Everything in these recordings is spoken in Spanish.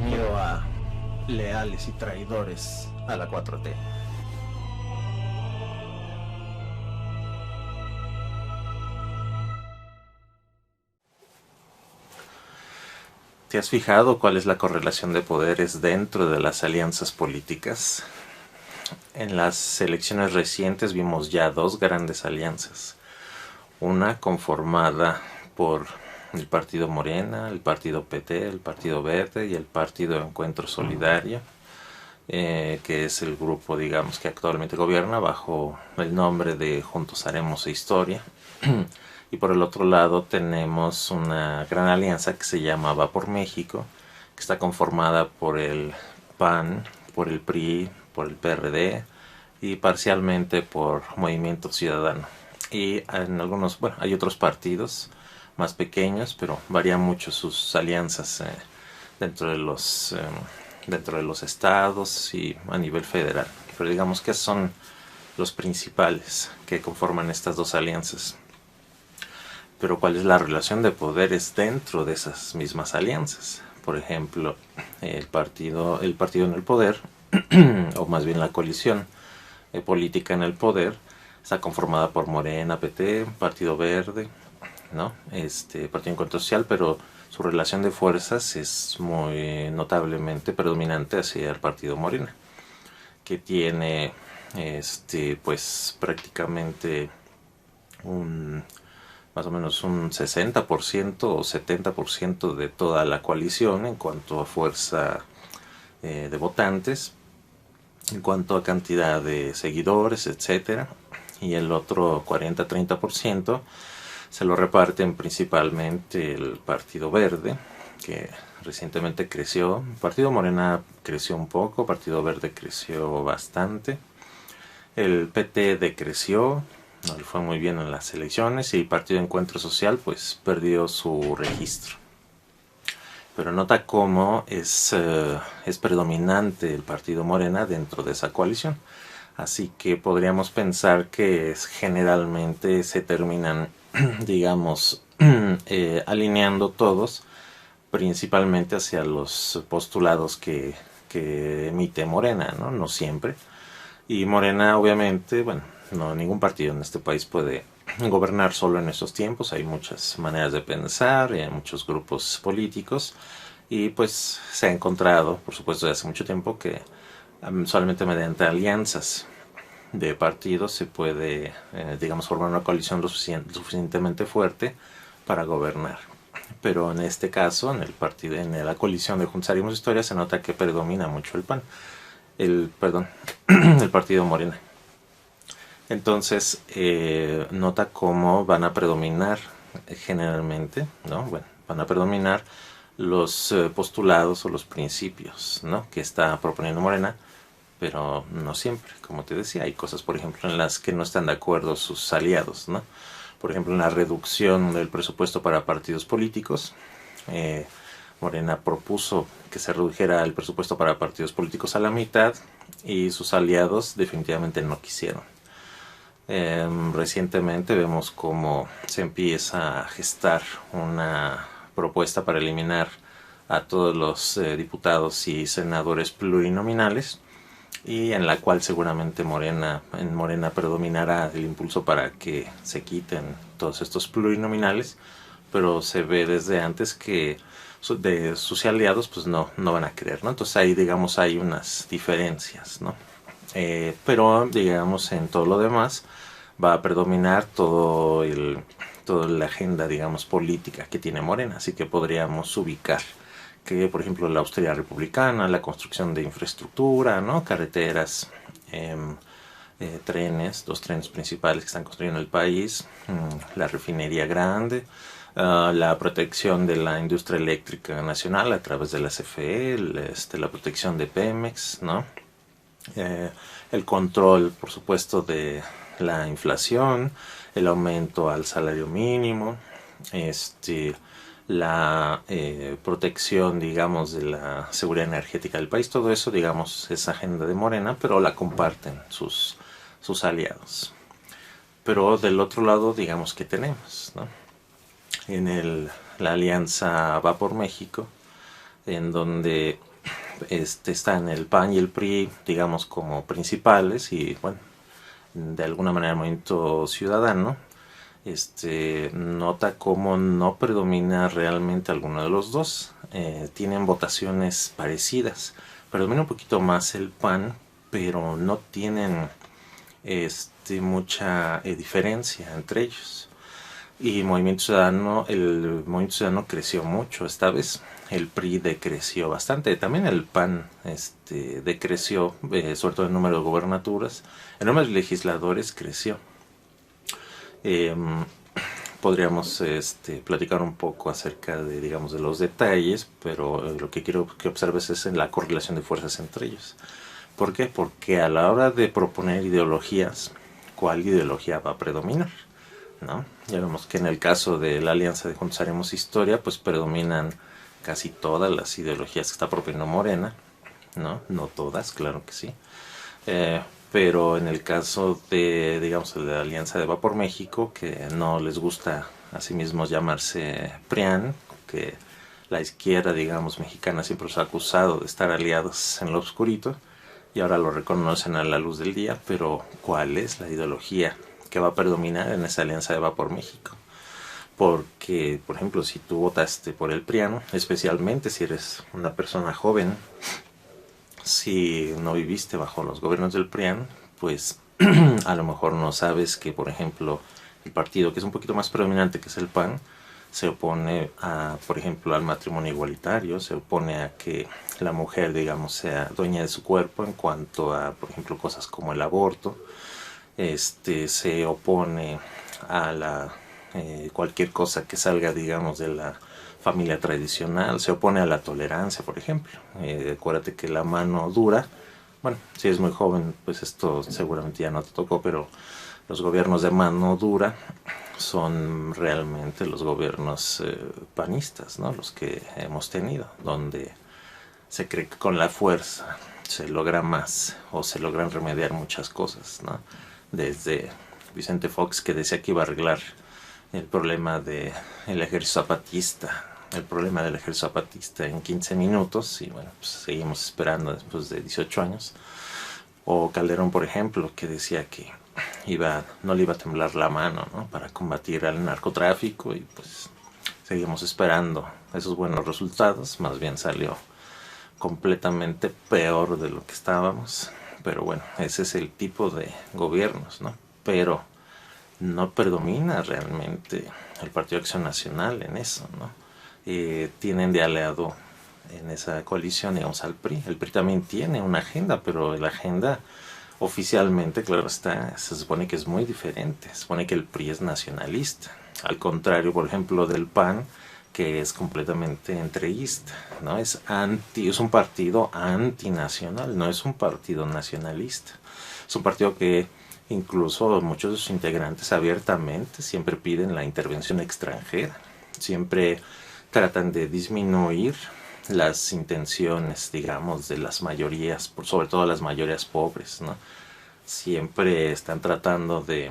Bienvenido a Leales y Traidores a la 4T. ¿Te has fijado cuál es la correlación de poderes dentro de las alianzas políticas? En las elecciones recientes vimos ya dos grandes alianzas. Una conformada por el Partido Morena, el Partido PT, el Partido Verde y el Partido Encuentro Solidario, que es el grupo, digamos, que actualmente gobierna bajo el nombre de Juntos Haremos Historia. Y por el otro lado tenemos una gran alianza que se llama Va por México, que está conformada por el PAN, por el PRI, por el PRD y parcialmente por Movimiento Ciudadano. Y en algunos, bueno, hay otros partidos más pequeños, pero varían mucho sus alianzas dentro de los estados y a nivel federal. Pero digamos que son los principales que conforman estas dos alianzas. Pero ¿cuál es la relación de poderes dentro de esas mismas alianzas? Por ejemplo, el partido en el poder, o más bien la coalición política en el poder, está conformada por Morena, PT, Partido Verde, ¿no? Partido Encuentro Social, pero su relación de fuerzas es muy notablemente predominante hacia el Partido Morena, que tiene pues prácticamente más o menos un 60% o 70% de toda la coalición en cuanto a fuerza de votantes, en cuanto a cantidad de seguidores, etcétera, y el otro 40-30% se lo reparten principalmente el Partido Verde, que recientemente creció. El Partido Morena creció un poco, Partido Verde creció bastante, el PT decreció, no le fue muy bien en las elecciones, y el Partido Encuentro Social pues perdió su registro. Pero nota cómo es predominante el Partido Morena dentro de esa coalición. Así que podríamos pensar que generalmente se terminan, digamos, alineando todos, principalmente hacia los postulados que emite Morena, ¿no? No siempre. Y Morena, obviamente, bueno, no, ningún partido en este país puede gobernar solo en estos tiempos. Hay muchas maneras de pensar, hay muchos grupos políticos, y pues se ha encontrado, por supuesto, desde hace mucho tiempo que solamente mediante alianzas de partidos se puede, digamos, formar una coalición lo suficientemente fuerte para gobernar. Pero en este caso, en la coalición de Juntos Haremos Historia, se nota que predomina mucho el PAN, el Partido Morena. Entonces, nota cómo van a predominar generalmente, ¿no? Bueno, van a predominar los postulados o los principios, ¿no?, que está proponiendo Morena, pero no siempre. Como te decía, hay cosas, por ejemplo, en las que no están de acuerdo sus aliados, ¿no? Por ejemplo, en la reducción del presupuesto para partidos políticos, Morena propuso que se redujera el presupuesto para partidos políticos a la mitad, y sus aliados definitivamente no quisieron. Recientemente vemos cómo se empieza a gestar una propuesta para eliminar a todos los diputados y senadores plurinominales, y en la cual seguramente en Morena predominará el impulso para que se quiten todos estos plurinominales, pero se ve desde antes que de sus aliados pues no van a querer, ¿no? Entonces ahí, digamos, hay unas diferencias, ¿no? Pero digamos, en todo lo demás va a predominar toda la agenda, digamos, política que tiene Morena. Así que podríamos ubicar que, por ejemplo, la austeridad republicana, la construcción de infraestructura, ¿no?, carreteras, trenes, los trenes principales que están construyendo el país, la refinería grande, la protección de la industria eléctrica nacional a través de la CFE, la protección de Pemex, ¿no? El control, por supuesto, de la inflación, el aumento al salario mínimo, la protección, digamos, de la seguridad energética del país. Todo eso, digamos, es agenda de Morena, pero la comparten sus aliados. Pero del otro lado, digamos, que tenemos, ¿no? En la alianza Va por México, en donde están el PAN y el PRI, digamos, como principales, y bueno, de alguna manera el Movimiento Ciudadano nota cómo no predomina realmente alguno de los dos. Tienen votaciones parecidas, predomina un poquito más el PAN, pero no tienen mucha diferencia entre ellos. Y el Movimiento Ciudadano creció mucho esta vez. El PRI decreció bastante. También el PAN decreció, sobre todo el número de gobernaturas. El número de legisladores creció. Eh, Podríamos platicar un poco acerca de, digamos, de los detalles, pero lo que quiero que observes es en la correlación de fuerzas entre ellos. ¿Por qué? Porque a la hora de proponer ideologías, ¿cuál ideología va a predominar? ¿No? Ya vemos que en el caso de la Alianza de Juntos Haremos Historia, pues predominan casi todas las ideologías que está proponiendo Morena, ¿no? No todas, claro que sí. Pero en el caso de, digamos, de la Alianza de Va por México, que no les gusta a sí mismos llamarse PRIAN, que la izquierda, digamos, mexicana siempre los ha acusado de estar aliados en lo oscurito, y ahora lo reconocen a la luz del día, pero ¿cuál es la ideología que va a predominar en esa alianza de Va por México? Porque, por ejemplo, si tú votaste por el PRIAN, especialmente si eres una persona joven, si no viviste bajo los gobiernos del PRIAN, pues a lo mejor no sabes que, por ejemplo, el partido que es un poquito más predominante, que es el PAN, se opone a, por ejemplo, al matrimonio igualitario, se opone a que la mujer, digamos, sea dueña de su cuerpo en cuanto a, por ejemplo, cosas como el aborto. Se opone a cualquier cosa que salga, digamos, de la familia tradicional, se opone a la tolerancia, por ejemplo. Acuérdate que la mano dura, bueno, si eres muy joven, pues esto seguramente ya no te tocó, pero los gobiernos de mano dura son realmente los gobiernos panistas, ¿no? Los que hemos tenido, donde se cree que con la fuerza se logra más o se logran remediar muchas cosas, ¿no? Desde Vicente Fox, que decía que iba a arreglar el problema del ejército zapatista, el problema del ejército zapatista en 15 minutos, y bueno, pues seguimos esperando después de 18 años. O Calderón, por ejemplo, que decía que no le iba a temblar la mano, ¿no?, para combatir al narcotráfico, y pues seguimos esperando esos buenos resultados. Más bien salió completamente peor de lo que estábamos. Pero bueno, ese es el tipo de gobiernos, ¿no? Pero no predomina realmente el Partido Acción Nacional en eso, ¿no? Tienen de aliado en esa coalición, digamos, al PRI. El PRI también tiene una agenda, pero la agenda oficialmente, claro está, se supone que es muy diferente. Se supone que el PRI es nacionalista, al contrario, por ejemplo, del PAN, que es completamente entreguista, ¿no? Es un partido antinacional, no es un partido nacionalista. Es un partido que incluso muchos de sus integrantes abiertamente siempre piden la intervención extranjera, siempre tratan de disminuir las intenciones, digamos, de las mayorías, sobre todo las mayorías pobres, ¿no? Siempre están tratando de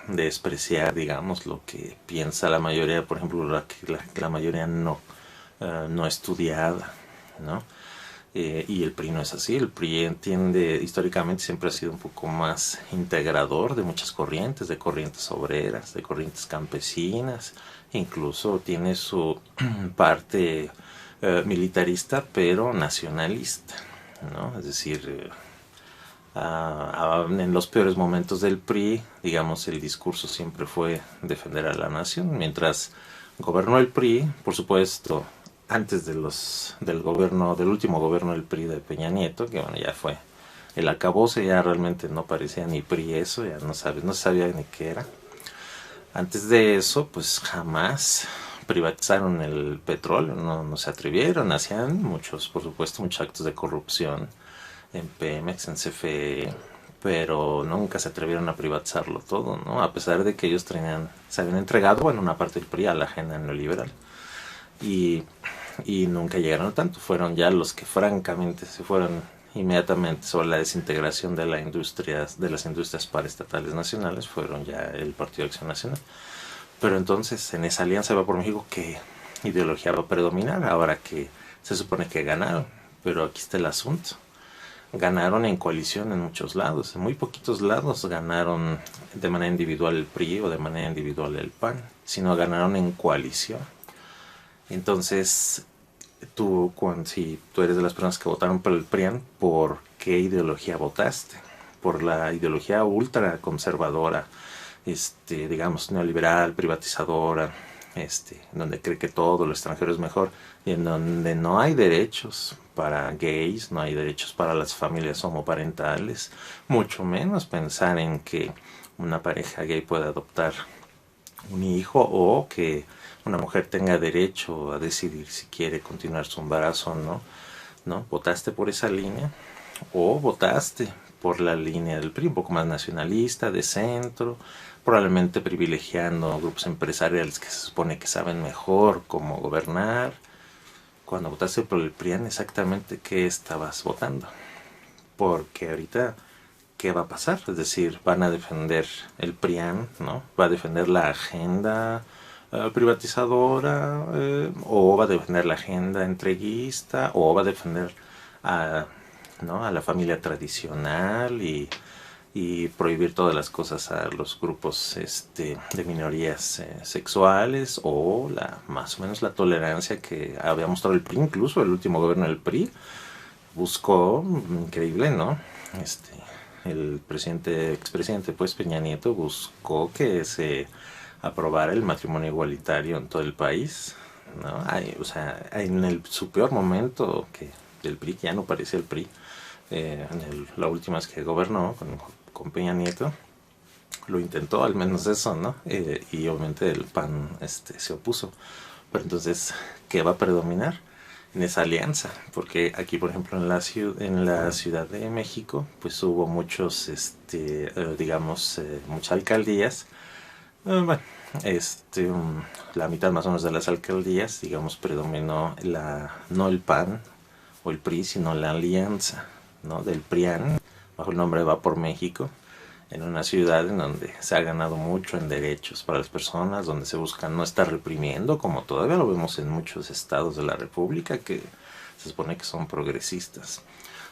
despreciar, digamos, lo que piensa la mayoría, por ejemplo, la mayoría no estudiada, ¿no? Y el PRI no es así. El PRI entiende, históricamente siempre ha sido un poco más integrador de muchas corrientes, de corrientes obreras, de corrientes campesinas, incluso tiene su parte militarista, pero nacionalista, ¿no? Es decir, en los peores momentos del PRI, digamos, el discurso siempre fue defender a la nación. Mientras gobernó el PRI, por supuesto, antes del último gobierno del PRI de Peña Nieto, que bueno, ya fue el acabose, ya realmente no parecía ni PRI eso, ya no se sabía ni qué era. Antes de eso, pues jamás privatizaron el petróleo, no se atrevieron, hacían por supuesto, muchos actos de corrupción en Pemex, en CFE, pero nunca se atrevieron a privatizarlo todo, ¿no? A pesar de que ellos se habían entregado, bueno, una parte del PRI a la agenda neoliberal. Y nunca llegaron a tanto. Fueron ya los que francamente se fueron inmediatamente sobre la desintegración de las industrias paraestatales nacionales, fueron ya el Partido de Acción Nacional. Pero entonces, en esa alianza Va por México, ¿qué ideología va a predominar ahora que se supone que ganaron, pero aquí está el asunto. Ganaron en coalición en muchos lados, en muy poquitos lados ganaron de manera individual el PRI o de manera individual el PAN, sino ganaron en coalición. Entonces, si tú eres de las personas que votaron por el PRIAN, ¿por qué ideología votaste? Por la ideología ultra conservadora, digamos, neoliberal, privatizadora, donde cree que todo lo extranjero es mejor, y en donde no hay derechos para gays, no hay derechos para las familias homoparentales, mucho menos pensar en que una pareja gay pueda adoptar un hijo o que una mujer tenga derecho a decidir si quiere continuar su embarazo o no. ¿No? ¿Votaste por esa línea? ¿O votaste por la línea del PRI, un poco más nacionalista, de centro, probablemente privilegiando grupos empresariales que se supone que saben mejor cómo gobernar? Cuando votaste por el PRIAN, exactamente qué estabas votando? Porque ahorita, ¿qué va a pasar? Es decir, van a defender el PRIAN, ¿no? Va a defender la agenda privatizadora, o va a defender la agenda entreguista, o va a defender a, ¿no?, a la familia tradicional y prohibir todas las cosas a los grupos de minorías sexuales, o más o menos la tolerancia que había mostrado el PRI. Incluso el último gobierno del PRI buscó, increíble, ¿no? El expresidente pues Peña Nieto buscó que se aprobara el matrimonio igualitario en todo el país, ¿no? O sea, en su peor momento, que el PRI, que ya no parecía el PRI, la última vez que gobernó con Peña Nieto, lo intentó, al menos eso, ¿no? Y obviamente el PAN se opuso. Pero entonces, ¿qué va a predominar en esa alianza? Porque aquí, por ejemplo, en la Ciudad de México, pues hubo muchos, digamos, muchas alcaldías. Bueno, la mitad más o menos de las alcaldías, digamos, predominó no el PAN o el PRI, sino la alianza, ¿no?, del PRIAN, bajo el nombre Va por México, en una ciudad en donde se ha ganado mucho en derechos para las personas, donde se busca no estar reprimiendo, como todavía lo vemos en muchos estados de la República, que se supone que son progresistas.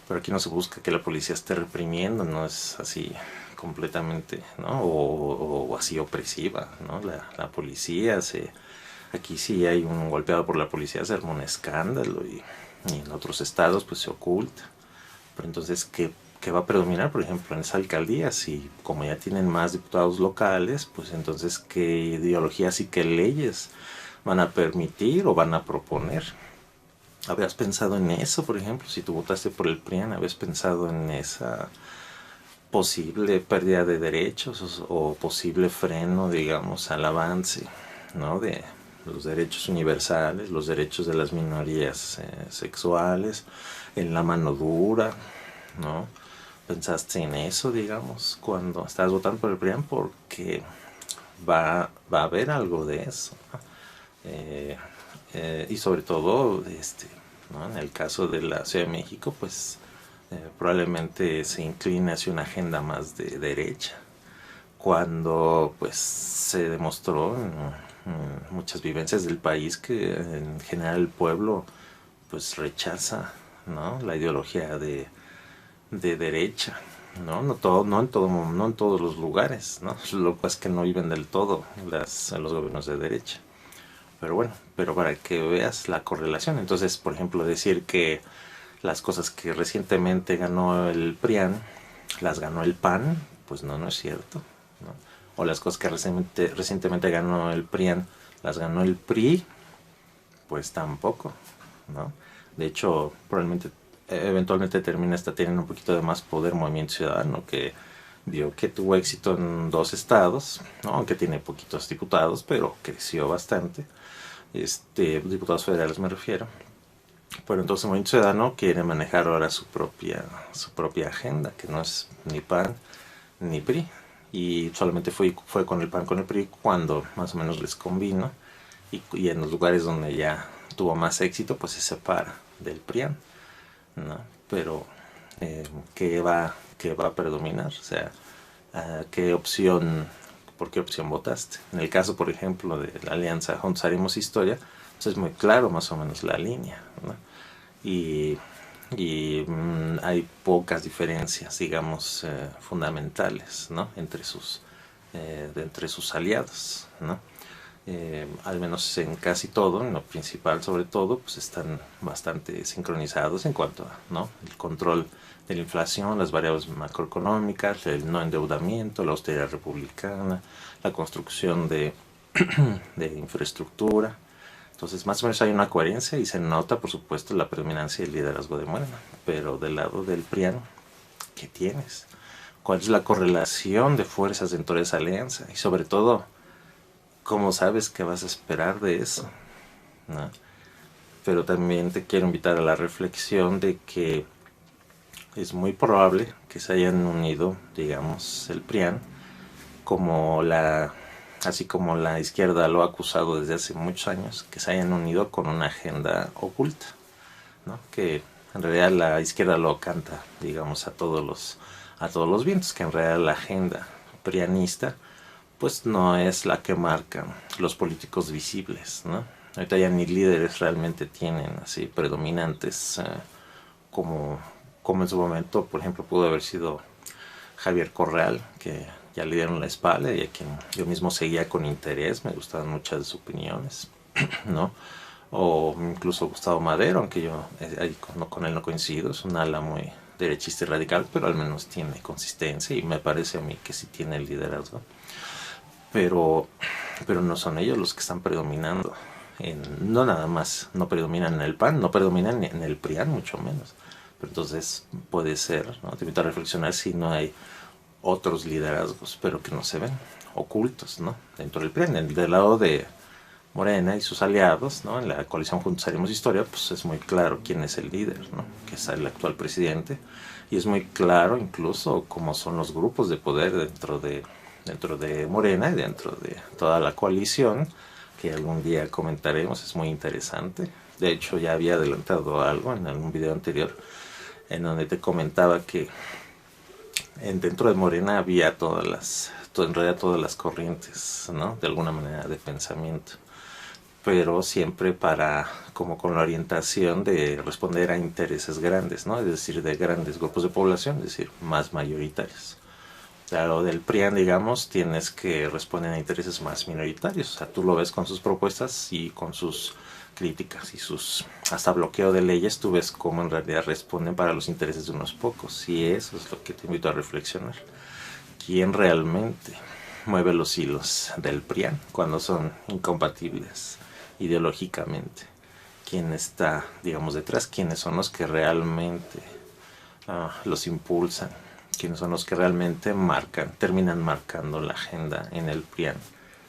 Pero aquí no se busca que la policía esté reprimiendo, no es así completamente, ¿no? O así opresiva, ¿no? La policía aquí sí hay un golpeado por la policía, se arma un escándalo, y en otros estados pues se oculta. Pero entonces, ¿qué va a predominar, por ejemplo, en esa alcaldía? Si como ya tienen más diputados locales, pues entonces, ¿qué ideologías y qué leyes van a permitir o van a proponer? ¿Habías pensado en eso, por ejemplo? Si tú votaste por el PRIAN, ¿habías pensado en esa posible pérdida de derechos o posible freno, digamos, al avance, ¿no?, de los derechos universales, los derechos de las minorías sexuales, en la mano dura, ¿no? ¿Pensaste en eso, digamos, cuando estabas votando por el PRIAN? Porque va a haber algo de eso, ¿no? Y sobre todo, ¿no?, en el caso de la Ciudad de México, pues probablemente se incline hacia una agenda más de derecha, cuando pues se demostró en muchas vivencias del país que en general el pueblo pues rechaza, ¿no?, la ideología de derecha, ¿no? No en todos los lugares, ¿no? Lo que es que no viven del todo los gobiernos de derecha. Pero bueno, para que veas la correlación. Entonces, por ejemplo, decir que las cosas que recientemente ganó el PRIAN las ganó el PAN, pues no es cierto, ¿no? O las cosas que recientemente ganó el PRIAN las ganó el PRI, pues tampoco, ¿no? De hecho, probablemente eventualmente termina hasta teniendo un poquito de más poder Movimiento Ciudadano, que vio que tuvo éxito en 2 estados, ¿no?, aunque tiene poquitos diputados, pero creció bastante, diputados federales me refiero. Pero entonces el Movimiento Ciudadano quiere manejar ahora su propia agenda, que no es ni PAN ni PRI, y solamente fue con el PAN, con el PRI, cuando más o menos les convino, y en los lugares donde ya tuvo más éxito, pues se separa del PRIAN, ¿no? Pero ¿qué va a predominar? O sea, ¿por qué opción votaste? En el caso, por ejemplo, de la alianza Juntos Haremos Historia, pues es muy claro más o menos la línea, ¿no? y hay pocas diferencias, digamos, fundamentales, ¿no? Entre sus aliados, ¿no? Al menos en casi todo, en lo principal sobre todo, pues están bastante sincronizados en cuanto a, ¿no?, el control de la inflación, las variables macroeconómicas, el no endeudamiento, la austeridad republicana, la construcción de infraestructura. Entonces, más o menos hay una coherencia y se nota, por supuesto, la predominancia y el liderazgo de Morena. Pero del lado del PRIAN, ¿qué tienes? ¿Cuál es la correlación de fuerzas dentro de esa alianza? Y sobre todo, ¿cómo sabes qué vas a esperar de eso? ¿No? Pero también te quiero invitar a la reflexión de que es muy probable que se hayan unido, digamos, el PRIAN, así como la izquierda lo ha acusado desde hace muchos años, que se hayan unido con una agenda oculta, ¿no? Que en realidad la izquierda lo canta, digamos, a todos los vientos, que en realidad la agenda prianista pues no es la que marcan los políticos visibles, ¿no? Ahorita ya ni líderes realmente tienen así predominantes, como en su momento, por ejemplo, pudo haber sido Javier Correal, que ya le dieron la espalda y a quien yo mismo seguía con interés, me gustaban muchas de sus opiniones, ¿no? O incluso Gustavo Madero, aunque yo con él no coincido, es un ala muy derechista y radical, pero al menos tiene consistencia y me parece a mí que sí tiene el liderazgo. Pero no son ellos los que están predominando. No nada más, no predominan en el PAN, no predominan en el PRIAN, mucho menos. Pero entonces puede ser, ¿no? Te invito a reflexionar si no hay otros liderazgos, pero que no se ven, ocultos, ¿no? Dentro del PRIAN, del lado de Morena y sus aliados, ¿no? En la coalición Juntos Haremos Historia, pues es muy claro quién es el líder, ¿no? Que es el actual presidente, y es muy claro incluso cómo son los grupos de poder dentro de Morena y dentro de toda la coalición, que algún día comentaremos, es muy interesante. De hecho, ya había adelantado algo en algún video anterior, en donde te comentaba que dentro de Morena había en realidad todas las corrientes, ¿no? De alguna manera de pensamiento, pero siempre como con la orientación de responder a intereses grandes, ¿no? Es decir, de grandes grupos de población, es decir, más mayoritarios. Lo del PRIAN, digamos, tienes que responder a intereses más minoritarios. O sea, tú lo ves con sus propuestas y con sus críticas y hasta bloqueo de leyes, tú ves cómo en realidad responden para los intereses de unos pocos. Y eso es lo que te invito a reflexionar. ¿Quién realmente mueve los hilos del PRIAN cuando son incompatibles ideológicamente? ¿Quién está, digamos, detrás? ¿Quiénes son los que realmente los impulsan? ¿Quiénes son los que realmente terminan marcando la agenda en el PRIAN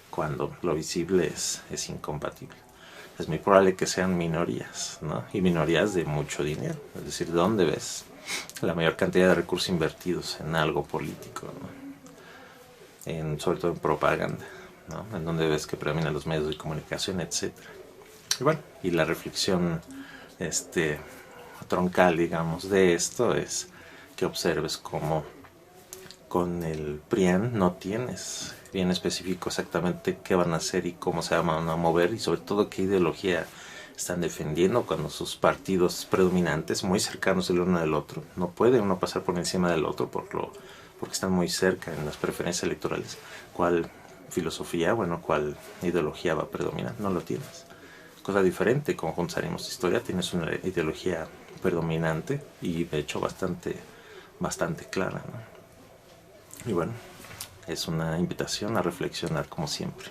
cuando lo visible es incompatible? Es muy probable que sean minorías, ¿no? Y minorías de mucho dinero. Es decir, ¿dónde ves la mayor cantidad de recursos invertidos en algo político, ¿no? Sobre todo en propaganda, ¿no? En donde ves que predominan los medios de comunicación, etcétera. Y bueno, y la reflexión troncal, digamos, de esto es que observes cómo con el PRIAN no tienes bien específico exactamente qué van a hacer y cómo se van a mover, y sobre todo qué ideología están defendiendo, cuando sus partidos predominantes, muy cercanos el uno del otro, no puede uno pasar por encima del otro porque están muy cerca en las preferencias electorales. ¿Cuál filosofía, cuál ideología va a predominar? No lo tienes. Cosa diferente con Juntos Haremos Historia, tienes una ideología predominante y de hecho bastante clara, ¿no? Y bueno, es una invitación a reflexionar como siempre.